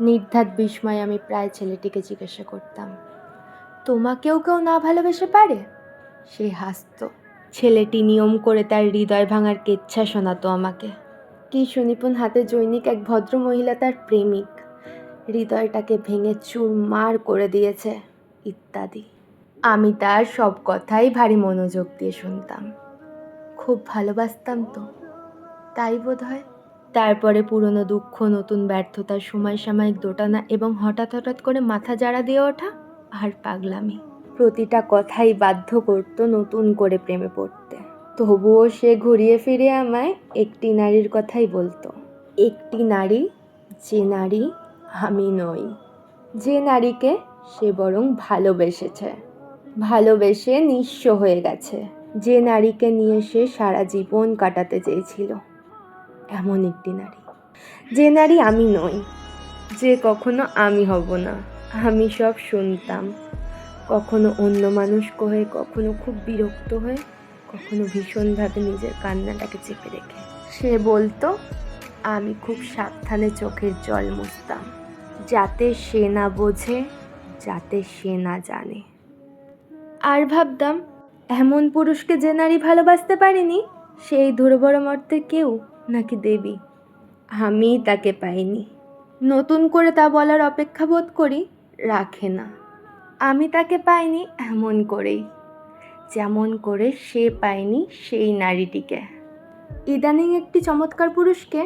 নির্ঘাত বিস্ময়ে আমি প্রায় ছেলেটিকে জিজ্ঞাসা করতাম, তোমাকেও কেউ না ভালোবেসে পারে? সে হাসত। ছেলেটি নিয়ম করে তার হৃদয় ভাঙার কেচ্ছা শোনাতো আমাকে। কি সুনিপুণ হাতে জৈনিক এক ভদ্র মহিলা তার প্রেমিক, হৃদয়টাকে ভেঙে চুরমার করে দিয়েছে ইত্যাদি। আমি তার সব কথাই ভারী মনোযোগ দিয়ে শুনতাম। খুব ভালোবাসতাম তো, তাই বোধ হয়। তারপরে পুরনো দুঃখ, নতুন ব্যর্থতার সময়সাময়িক দোটানা এবং হঠাৎ হঠাৎ করে মাথা জাড়া দিয়ে ওঠা আর পাগলামি, প্রতিটা কথাই বাধ্য করতো নতুন করে প্রেমে পড়তে। তবুও সে ঘুরিয়ে ফিরিয়ে আমায় একটি নারীর কথাই বলতো। একটি নারী, যে নারী আমি নই, যে নারীকে সে বরং ভালোবেসেছে, ভালোবেসে নিঃস্ব হয়ে গেছে, যে নারীকে নিয়ে সে সারা জীবন কাটাতে চেয়েছিল, এমন একটি নারী। যে নারী আমি নই, যে কখনো আমি হব না। আমি সব শুনতাম, কখনো অন্য মানুষকে হয়ে, কখনো খুব বিরক্ত হয়ে, কখনো ভীষণভাবে নিজের কান্নাটাকে চেপে রেখে। সে বলতো আমি খুব সাবধানে চোখের জল মুছতাম, যাতে সে না বোঝে, যাতে সে না জানে। আর ভাবতাম, এমন পুরুষকে যে নারী ভালোবাসতে পারেনি, সেই ধুরবড় মর্তে কেউ নাকি দেবী। আমি তাকে পাইনি। নতুন করে তা বলার অপেক্ষা বোধ করি রাখে না। আমি তাকে পাইনি এমন করেই, যেমন করে সে পায়নি সেই নারীটিকে। ইদানিং একটি চমৎকার পুরুষকে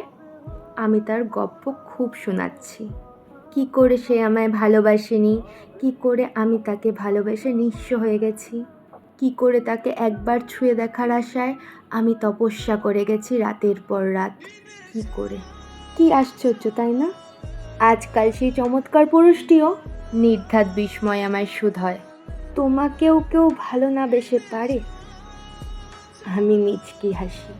আমি তার গল্প খুব শোনাচ্ছি। কি করে সে আমায় ভালোবাসেনি, কি করে আমি তাকে ভালোবেসে নিঃস্ব হয়ে গেছি, কি করে তাকে একবার ছুঁয়ে দেখার আশায় আমি তপস্যা করে গেছি রাতের পর রাত। কি করে, কি আশ্চর্য তাই না? আজকাল সেই চমৎকার পুরুষটিও নির্ঘাত বিস্ময় আমায় শুধায়, তোমাকেও কেউ ভালো না বেসে পারে? আমি মিচকি হাসি।